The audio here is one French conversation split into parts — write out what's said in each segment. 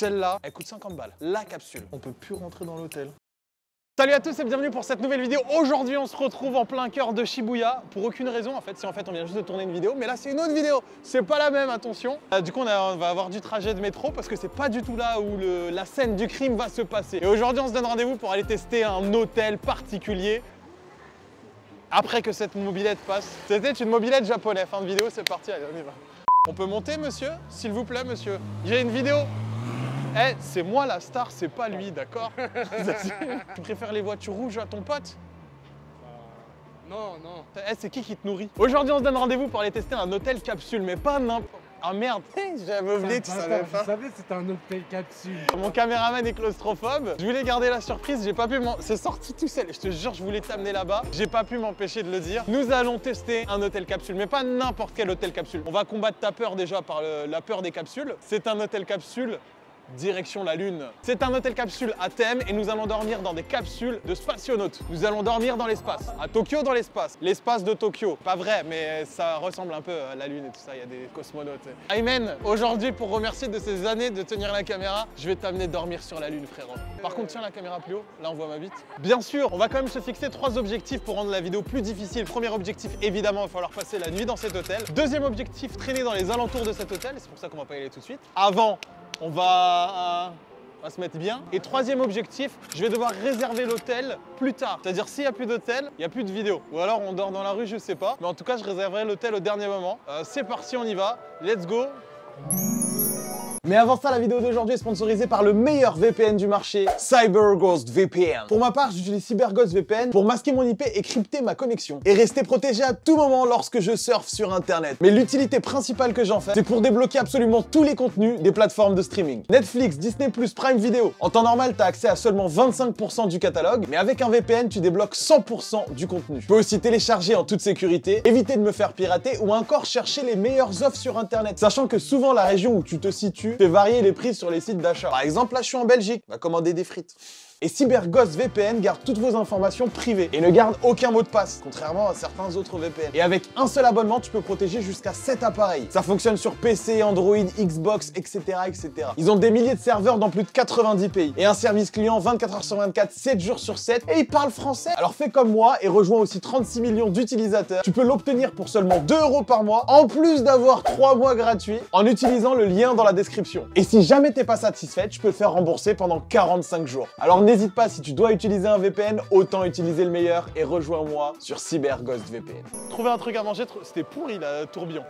Celle-là, elle coûte 50 balles. La capsule. On peut plus rentrer dans l'hôtel. Salut à tous et bienvenue pour cette nouvelle vidéo. Aujourd'hui, on se retrouve en plein cœur de Shibuya pour aucune raison en fait. Si en fait on vient juste de tourner une vidéo, mais là c'est une autre vidéo. C'est pas la même, attention. Du coup, on va avoir du trajet de métro parce que c'est pas du tout là où la scène du crime va se passer. Et aujourd'hui, on se donne rendez-vous pour aller tester un hôtel particulier. Après que cette mobilette passe. C'était une mobilette japonaise. Fin de vidéo, c'est parti. Allez, on y va. On peut monter, monsieur? S'il vous plaît, monsieur. J'ai une vidéo. Eh, c'est moi la star, c'est pas lui, d'accord? Tu préfères les voitures rouges à ton pote? Non, non. Eh, c'est qui te nourrit? Aujourd'hui, on se donne rendez-vous pour aller tester un hôtel capsule, mais pas n'importe... Ah merde, j'avais oublié, tu savais pas. Je savais que c'était un hôtel capsule. Mon caméraman est claustrophobe. Je voulais garder la surprise, j'ai pas pu m'en... C'est sorti tout seul. Je te jure, je voulais t'amener là-bas. J'ai pas pu m'empêcher de le dire. Nous allons tester un hôtel capsule, mais pas n'importe quel hôtel capsule. On va combattre ta peur déjà par la peur des capsules. C'est un hôtel capsule direction la Lune. C'est un hôtel capsule à thème et nous allons dormir dans des capsules de spationautes. Nous allons dormir dans l'espace. À Tokyo, dans l'espace. L'espace de Tokyo. Pas vrai, mais ça ressemble un peu à la Lune et tout ça. Il y a des cosmonautes. Aymen, aujourd'hui, pour remercier de ces années de tenir la caméra, je vais t'amener dormir sur la Lune, frérot. Par contre, tiens la caméra plus haut. Là, on voit ma bite. Bien sûr, on va quand même se fixer 3 objectifs pour rendre la vidéo plus difficile. Premier objectif, évidemment, il va falloir passer la nuit dans cet hôtel. Deuxième objectif, traîner dans les alentours de cet hôtel. C'est pour ça qu'on va pas y aller tout de suite. Avant, on va se mettre bien. Et troisième objectif, je vais devoir réserver l'hôtel plus tard. C'est-à-dire s'il n'y a plus d'hôtel, il n'y a plus de vidéo. Ou alors on dort dans la rue, je sais pas. Mais en tout cas, je réserverai l'hôtel au dernier moment. C'est parti, on y va. Let's go. Mais avant ça, la vidéo d'aujourd'hui est sponsorisée par le meilleur VPN du marché, CyberGhost VPN. Pour ma part, j'utilise CyberGhost VPN pour masquer mon IP et crypter ma connexion. Et rester protégé à tout moment lorsque je surfe sur Internet. Mais l'utilité principale que j'en fais, c'est pour débloquer absolument tous les contenus des plateformes de streaming. Netflix, Disney+, Prime Video. En temps normal, t'as accès à seulement 25% du catalogue, mais avec un VPN, tu débloques 100% du contenu. Tu peux aussi télécharger en toute sécurité, éviter de me faire pirater ou encore chercher les meilleures offres sur Internet. Sachant que souvent, la région où tu te situes fait varier les prix sur les sites d'achat. Par exemple, là, je suis en Belgique, on va commander des frites. Et CyberGhost VPN garde toutes vos informations privées et ne garde aucun mot de passe, contrairement à certains autres VPN. Et avec un seul abonnement, tu peux protéger jusqu'à 7 appareils. Ça fonctionne sur PC, Android, Xbox, etc., etc. Ils ont des milliers de serveurs dans plus de 90 pays. Et un service client 24 h sur 24, 7 jours sur 7. Et ils parlent français. Alors fais comme moi et rejoins aussi 36 millions d'utilisateurs. Tu peux l'obtenir pour seulement 2 € par mois, en plus d'avoir 3 mois gratuits, en utilisant le lien dans la description. Et si jamais t'es pas satisfait, tu peux te faire rembourser pendant 45 jours. Alors n'hésite pas, si tu dois utiliser un VPN, autant utiliser le meilleur et rejoins-moi sur CyberGhost VPN. Trouver un truc à manger, c'était pourri là, tourbillon.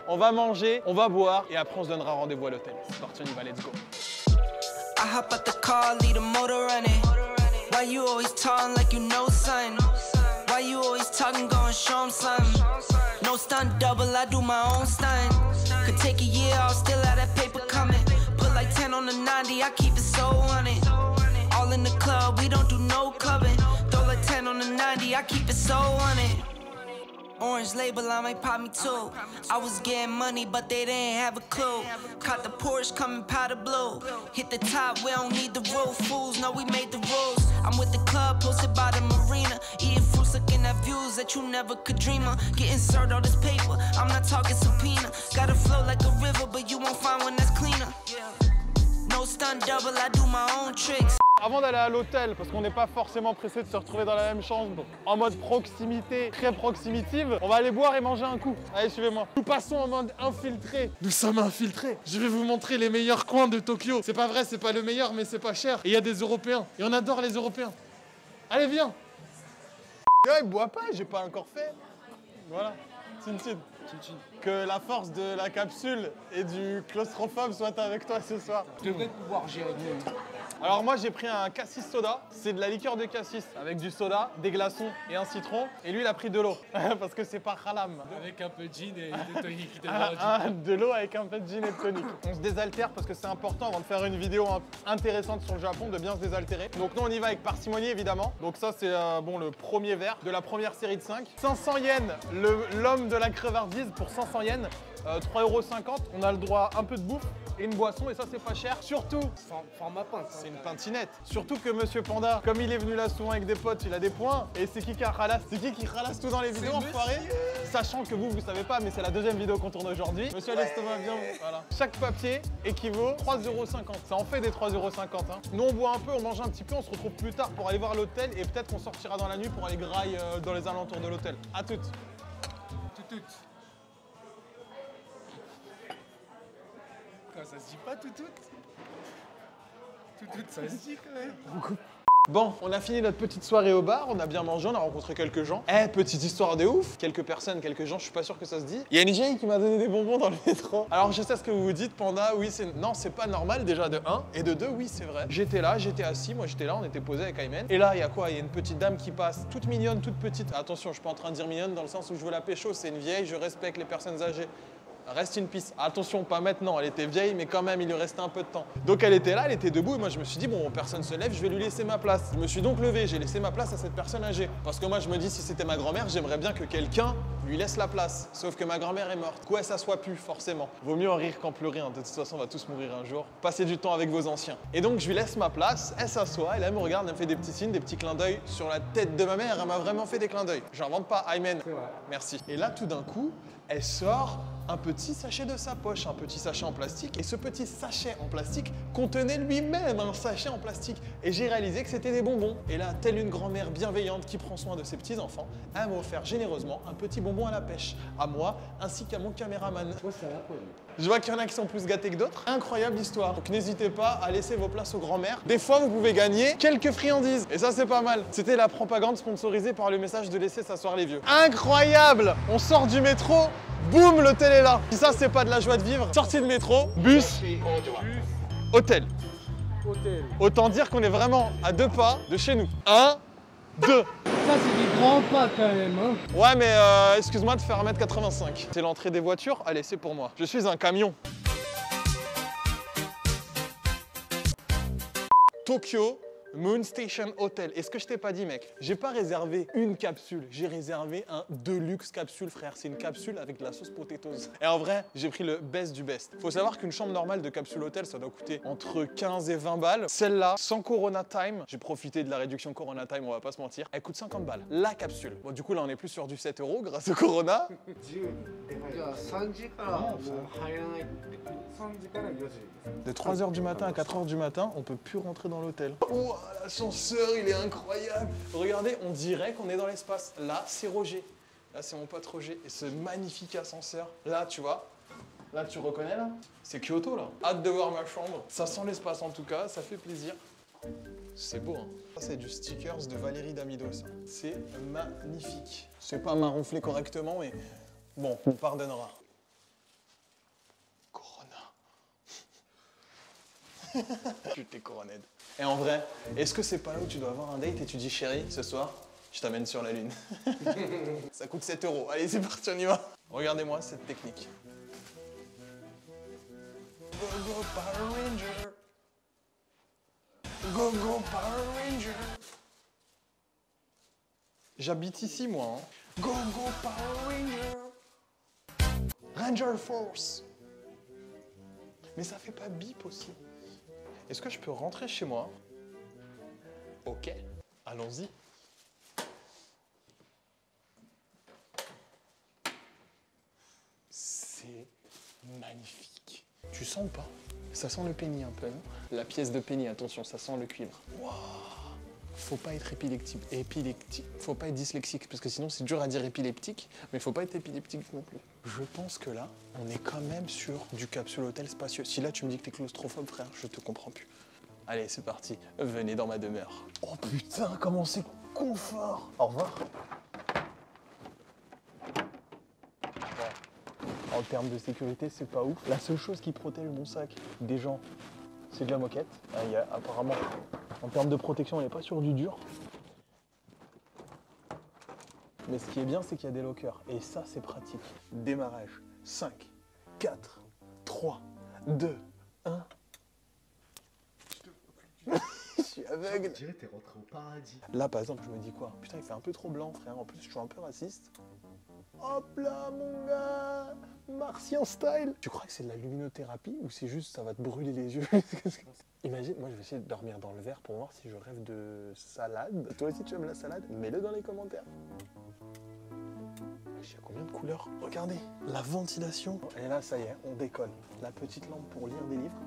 On va manger, on va boire et après on se donnera rendez-vous à l'hôtel. C'est parti, on y va, let's go. I hop out the car, leave the motor running. Why you always talking like you know something? Why you always talking, going show 'em something? No stunt double, I do my own stunt. Could take a year, I'll still have that paper coming. Put like 10 on the 90, I keep it so on it. All in the club, we don't do no clubbing. Throw like 10 on the 90, I keep it so on it. Orange label, I might pop me too. I was getting money, but they didn't have a clue. Caught the Porsche coming powder blue. Hit the top, we don't need the roof. Fools know we made the rules. I'm with the club, posted by the marina. Eating fruits, looking at views that you never could dream of. Getting served all this paper, I'm not talking subpoena. Gotta flow like a river, but you won't find one that's cleaner. No stunt double, I do my own tricks. Avant d'aller à l'hôtel, parce qu'on n'est pas forcément pressé de se retrouver dans la même chambre, en mode proximité, très proximitive, on va aller boire et manger un coup. Allez, suivez-moi. Nous passons en mode infiltré. Nous sommes infiltrés. Je vais vous montrer les meilleurs coins de Tokyo. C'est pas vrai, c'est pas le meilleur, mais c'est pas cher. Et il y a des Européens. Et on adore les Européens. Allez, viens. Il boit pas, j'ai pas encore fait. Voilà. Tin. Que la force de la capsule et du claustrophobe soit avec toi ce soir. Je devrais pouvoir gérer mieux. Alors moi j'ai pris un cassis soda, c'est de la liqueur de cassis avec du soda, des glaçons et un citron. Et lui il a pris de l'eau parce que c'est pas halam. Avec un peu de gin et de tonic. De l'eau avec un peu de gin et de tonic. On se désaltère parce que c'est important avant de faire une vidéo intéressante sur le Japon de bien se désaltérer. Donc nous on y va avec parcimonie évidemment. Donc ça c'est bon, le premier verre de la première série de 5. 500 yens, l'homme de la crevardise pour 500 yens. 3,50 €, on a le droit à un peu de bouffe et une boisson et ça c'est pas cher. Surtout, Format pince. c'est une pintinette. Surtout que Monsieur Panda, comme il est venu là souvent avec des potes, il a des points. Et c'est qui ralasse? C'est qui ralasse tout dans les vidéos, enfoiré? Sachant que vous savez pas, mais c'est la deuxième vidéo qu'on tourne aujourd'hui. Monsieur l'estomac, bien, voilà. Chaque papier équivaut 3,50 €. Ça en fait des 3,50 €. Hein. Nous on boit un peu, on mange un petit peu, on se retrouve plus tard pour aller voir l'hôtel et peut-être qu'on sortira dans la nuit pour aller grailler dans les alentours de l'hôtel. À toutes. Tout. Quoi, ça se dit pas tout? Tout, ça se dit quand même. Bon, on a fini notre petite soirée au bar, on a bien mangé, on a rencontré quelques gens. Petite histoire de ouf, quelques personnes, quelques gens, je suis pas sûr que ça se dit. Il y a une vieille qui m'a donné des bonbons dans le métro. Alors je sais ce que vous vous dites, Panda, oui c'est... Non, c'est pas normal déjà de 1, et de 2, oui c'est vrai. J'étais là, j'étais assis, moi j'étais là, on était posé avec Aymen. Et là, il y a quoi? Il y a une petite dame qui passe, toute mignonne, toute petite. Attention, je suis pas en train de dire mignonne dans le sens où je veux la pécho, c'est une vieille, je respecte les personnes âgées. Reste une piste. Attention, pas maintenant, elle était vieille, mais quand même, il lui restait un peu de temps. Donc elle était là, elle était debout, et moi je me suis dit, bon, personne se lève, je vais lui laisser ma place. Je me suis donc levé, j'ai laissé ma place à cette personne âgée. Parce que moi je me dis, si c'était ma grand-mère, j'aimerais bien que quelqu'un lui laisse la place. Sauf que ma grand-mère est morte. Quoi, elle s'assoit plus, forcément. Vaut mieux en rire qu'en pleurer, hein. De toute façon, on va tous mourir un jour. Passez du temps avec vos anciens. Et donc je lui laisse ma place, elle s'assoit, elle me regarde, elle me fait des petits signes, des petits clins d'œil sur la tête de ma mère, elle m'a vraiment fait des clins d'œil. J'invente pas, Aymen. Merci. Et là, tout d'un coup, elle sort un petit sachet de sa poche, un petit sachet en plastique. Et ce petit sachet en plastique contenait lui-même un sachet en plastique. Et j'ai réalisé que c'était des bonbons. Et là, telle une grand-mère bienveillante qui prend soin de ses petits-enfants, elle m'a offert généreusement un petit bonbon à la pêche. À moi, ainsi qu'à mon caméraman. Je vois qu'il y en a qui sont plus gâtés que d'autres. Incroyable histoire. Donc n'hésitez pas à laisser vos places aux grand-mères. Des fois, vous pouvez gagner quelques friandises. Et ça, c'est pas mal. C'était la propagande sponsorisée par le message de laisser s'asseoir les vieux. Incroyable! On sort du métro. Boum, l'hôtel est là. Si ça, c'est pas de la joie de vivre, sortie de métro, bus, hôtel. Autant dire qu'on est vraiment à 2 pas de chez nous. 1, 2. Ça, c'est des grands pas quand même, hein. Ouais, mais excuse-moi de faire 1m85. C'est l'entrée des voitures. Allez, c'est pour moi. Je suis un camion. Tokyo Moon Station Hotel. Et ce que je t'ai pas dit, mec, j'ai pas réservé une capsule, j'ai réservé un deluxe capsule, frère. C'est une capsule avec de la sauce potatoes. Et en vrai, j'ai pris le best du best. Faut savoir qu'une chambre normale de capsule hôtel, ça doit coûter entre 15 et 20 balles. Celle-là, sans Corona Time, j'ai profité de la réduction Corona Time, on va pas se mentir, elle coûte 50 balles. La capsule. Bon, du coup, là, on est plus sur du 7 € grâce au Corona. De 3 h du matin à 4 h du matin, on peut plus rentrer dans l'hôtel. Ouah, l'ascenseur, il est incroyable. Regardez, on dirait qu'on est dans l'espace. Là, c'est Roger. Là, c'est mon pote Roger. Et ce magnifique ascenseur. Là, tu vois. Là, tu reconnais, là? C'est Kyoto, là. Hâte de voir ma chambre. Ça sent l'espace, en tout cas. Ça fait plaisir. C'est beau, hein. Ça, c'est du stickers de Valérie Damido, ça. C'est magnifique. C'est pas maronflé correctement, mais bon, on pardonnera. Tu t'es coroné. Et en vrai, est-ce que c'est pas là où tu dois avoir un date et tu dis chérie, ce soir, je t'amène sur la lune. Ça coûte 7 €. Allez, c'est parti, on y va. Regardez-moi cette technique. Go go Power Ranger. Go go Power Ranger. J'habite ici, moi. Hein. Go go Power Ranger. Ranger Force. Mais ça fait pas bip aussi. Est-ce que je peux rentrer chez moi? Ok, allons-y. C'est magnifique. Tu sens ou pas? Ça sent le penny un peu, non? La pièce de penny, attention, ça sent le cuivre. Waouh! Faut pas être épileptique. Faut pas être dyslexique, parce que sinon c'est dur à dire épileptique, mais faut pas être épileptique non plus. Je pense que là, on est quand même sur du capsule hôtel spacieux. Si là tu me dis que t'es claustrophobe, frère, je te comprends plus. Allez, c'est parti. Venez dans ma demeure. Oh putain, comment c'est confort. Au revoir. Bon. En termes de sécurité, c'est pas ouf. La seule chose qui protège mon sac des gens, c'est de la moquette. Ah, y a, apparemment, en termes de protection, on n'est pas sur du dur. Mais ce qui est bien, c'est qu'il y a des lockers. Et ça, c'est pratique. Démarrage. 5, 4, 3, 2, 1. Je suis aveugle. On dirait que t'es rentré au paradis. Là, par exemple, je me dis quoi? Putain, il fait un peu trop blanc, frère. En plus, je suis un peu raciste. Hop là, mon gars! Martien style. Tu crois que c'est de la luminothérapie ou c'est juste ça va te brûler les yeux? Imagine, moi je vais essayer de dormir dans le verre pour voir si je rêve de salade. Toi aussi tu aimes la salade? Mets-le dans les commentaires. Il y a combien de couleurs? Regardez, la ventilation. Et là ça y est, on décolle. La petite lampe pour lire des livres.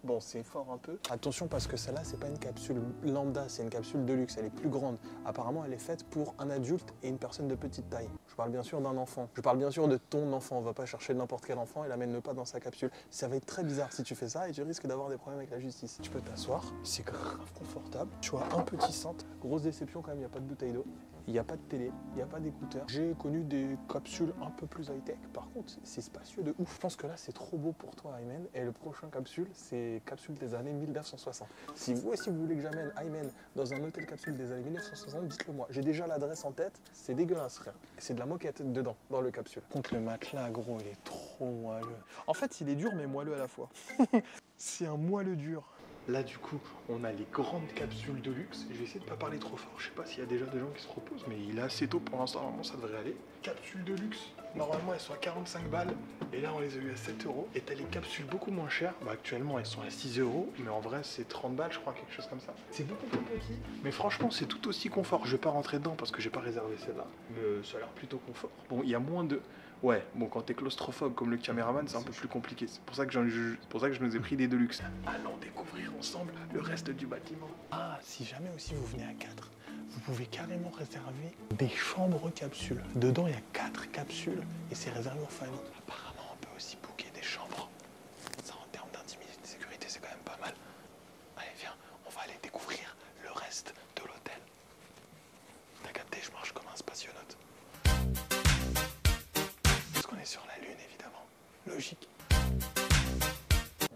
Bon, c'est fort un peu. Attention parce que celle-là, c'est pas une capsule lambda, c'est une capsule de luxe, elle est plus grande. Apparemment, elle est faite pour un adulte et une personne de petite taille. Je parle bien sûr d'un enfant. Je parle bien sûr de ton enfant. On va pas chercher n'importe quel enfant et l'amène pas dans sa capsule. Ça va être très bizarre si tu fais ça et tu risques d'avoir des problèmes avec la justice. Tu peux t'asseoir, c'est grave confortable. Tu vois, un petit centre. Grosse déception quand même, il n'y a pas de bouteille d'eau. Il n'y a pas de télé, il n'y a pas d'écouteurs. J'ai connu des capsules un peu plus high-tech. Par contre, c'est spacieux de ouf. Je pense que là, c'est trop beau pour toi, Aymen. Et le prochain capsule, c'est capsule des années 1960. Si vous aussi, vous voulez que j'amène Aymen dans un hôtel capsule des années 1960, dites-le moi. J'ai déjà l'adresse en tête. C'est dégueulasse, frère. C'est de la moquette dedans, dans le capsule. Contre le matelas, gros, il est trop moelleux. En fait, il est dur, mais moelleux à la fois. C'est un moelleux dur. Là, du coup, on a les grandes capsules de luxe. Je vais essayer de ne pas parler trop fort. Je sais pas s'il y a déjà des gens qui se reposent, mais il est assez tôt pour l'instant. Normalement, ça devrait aller. Capsules de luxe. Normalement, elles sont à 45 balles. Et là, on les a eu à 7 €. Et t'as les capsules beaucoup moins chères. Bah, actuellement, elles sont à 6 €. Mais en vrai, c'est 30 balles, je crois, quelque chose comme ça. C'est beaucoup plus petit. Mais franchement, c'est tout aussi confort. Je vais pas rentrer dedans parce que j'ai pas réservé celle-là. Mais ça a l'air plutôt confort. Bon, il y a moins de... Ouais, bon, quand t'es claustrophobe comme le caméraman, c'est un peu plus compliqué. C'est pour ça que je nous ai pris des Deluxe. Allons découvrir ensemble le reste du bâtiment. Ah, si jamais aussi vous venez à 4, vous pouvez carrément réserver des chambres capsules. Dedans, il y a 4 capsules et c'est réservé aux familles. Apparemment, on peut aussi booker des chambres. Ça, en termes d'intimité et de sécurité, c'est quand même pas mal. Allez, viens, on va aller découvrir le reste de l'hôtel. T'as capté, je marche comme un spationaute. On est sur la Lune, évidemment. Logique.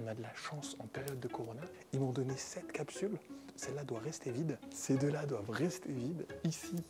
On a de la chance en période de Corona. Ils m'ont donné 7 capsules. Celle-là doit rester vide. Ces deux-là doivent rester vides. Ici,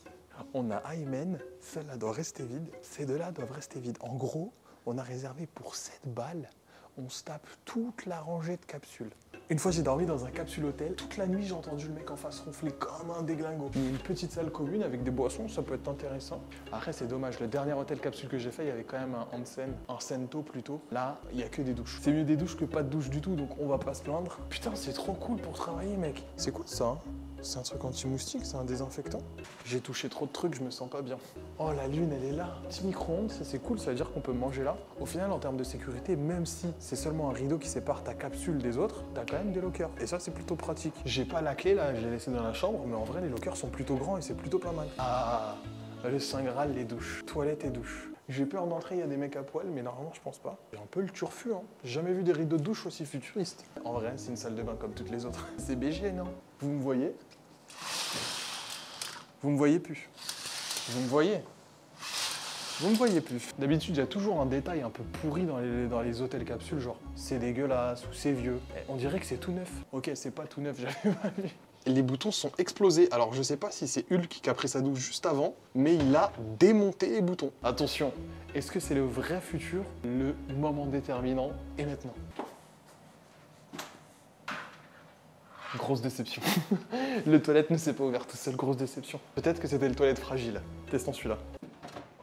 on a Aymen. Celle-là doit rester vide. Ces deux-là doivent rester vides. En gros, on a réservé pour 7 balles. On se tape toute la rangée de capsules. Une fois, j'ai dormi dans un capsule hôtel. Toute la nuit, j'ai entendu le mec en face ronfler comme un déglingo. Il y a une petite salle commune avec des boissons, ça peut être intéressant. Après, c'est dommage. Le dernier hôtel capsule que j'ai fait, il y avait quand même un onsen, un sento plutôt. Là, il n'y a que des douches. C'est mieux des douches que pas de douche du tout, donc on va pas se plaindre. Putain, c'est trop cool pour travailler, mec. C'est quoi ça, hein? C'est un truc anti-moustique, c'est un désinfectant. J'ai touché trop de trucs, je me sens pas bien. Oh, la Lune, elle est là. Petit micro-ondes, ça c'est cool, ça veut dire qu'on peut manger là. Au final, en termes de sécurité, même si c'est seulement un rideau qui sépare ta capsule des autres, t'as quand même des lockers. Et ça, c'est plutôt pratique. J'ai pas la clé là, je l'ai laissée dans la chambre, mais en vrai, les lockers sont plutôt grands et c'est plutôt pas mal. Ah, le Saint Graal, les douches. Toilettes et douches. J'ai peur d'entrer, il y a des mecs à poil, mais normalement, je pense pas. C'est un peu le turfu, hein. J'ai jamais vu des rideaux de douche aussi futuristes. En vrai, c'est une salle de bain comme toutes les autres. C'est BG, non? Vous me voyez? Vous me voyez plus. Vous me voyez? Vous me voyez plus. D'habitude, il y a toujours un détail un peu pourri dans les hôtels capsules, genre c'est dégueulasse ou c'est vieux. On dirait que c'est tout neuf. Ok, c'est pas tout neuf, j'avais pas vu. Les boutons sont explosés. Alors, je sais pas si c'est Hulk qui a pris sa douche juste avant, mais il a démonté les boutons. Attention, est-ce que c'est le vrai futur? Le moment déterminant est maintenant. Grosse déception. Le toilette ne s'est pas ouvert tout seul, grosse déception. Peut-être que c'était le toilette fragile. Testons celui-là.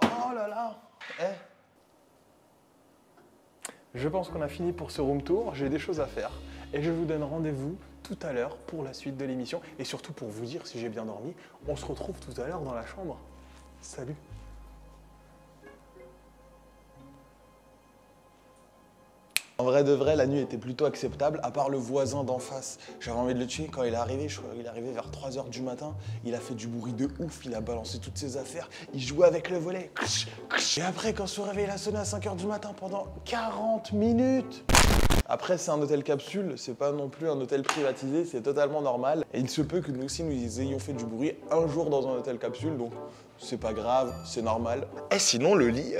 Oh là là! Je pense qu'on a fini pour ce room tour. J'ai des choses à faire. Et je vous donne rendez-vous tout à l'heure pour la suite de l'émission. Et surtout pour vous dire si j'ai bien dormi. On se retrouve tout à l'heure dans la chambre. Salut! En vrai de vrai, la nuit était plutôt acceptable, à part le voisin d'en face. J'avais envie de le tuer quand il est arrivé, il est arrivé vers 3 h du matin. Il a fait du bruit de ouf, il a balancé toutes ses affaires, il jouait avec le volet. Et après, quand son réveil a sonné à 5 h du matin pendant 40 minutes. Après, c'est un hôtel capsule, c'est pas non plus un hôtel privatisé, c'est totalement normal. Et il se peut que nous aussi, nous ayons fait du bruit un jour dans un hôtel capsule, donc c'est pas grave, c'est normal. Et sinon, le lit,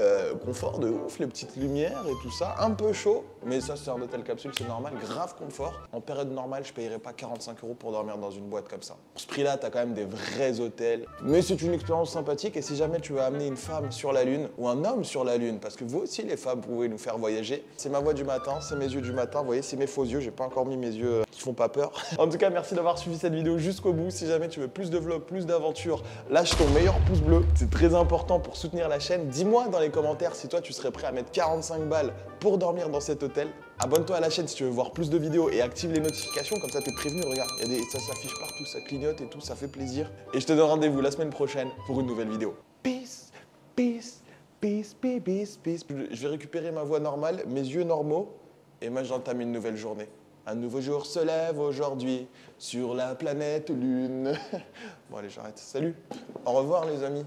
confort de ouf, les petites lumières et tout ça, un peu chaud, mais ça, c'est un hôtel capsule, c'est normal, grave confort. En période normale, je payerais pas 45 € pour dormir dans une boîte comme ça. Pour ce prix-là, t'as quand même des vrais hôtels, mais c'est une expérience sympathique. Et si jamais tu veux amener une femme sur la Lune, ou un homme sur la Lune, parce que vous aussi, les femmes, vous pouvez nous faire voyager, c'est ma voix du matin, c'est mes yeux du matin, vous voyez, c'est mes faux yeux, j'ai pas encore mis mes yeux qui font pas peur. En tout cas, merci d'avoir suivi cette vidéo jusqu'au bout. Si jamais tu veux plus de vlogs, plus d'aventures, lâche ton meilleur pouce bleu. C'est très important pour soutenir la chaîne. Dis-moi dans les commentaires si toi tu serais prêt à mettre 45 balles pour dormir dans cet hôtel. Abonne-toi à la chaîne si tu veux voir plus de vidéos et active les notifications, comme ça t'es prévenu. Regarde, ça s'affiche partout, ça clignote et tout, ça fait plaisir. Et je te donne rendez-vous la semaine prochaine pour une nouvelle vidéo. Peace, peace, peace, peace, peace, peace. Je vais récupérer ma voix normale, mes yeux normaux, et moi j'entame une nouvelle journée. Un nouveau jour se lève aujourd'hui sur la planète Lune. Bon allez, j'arrête. Salut. Au revoir les amis.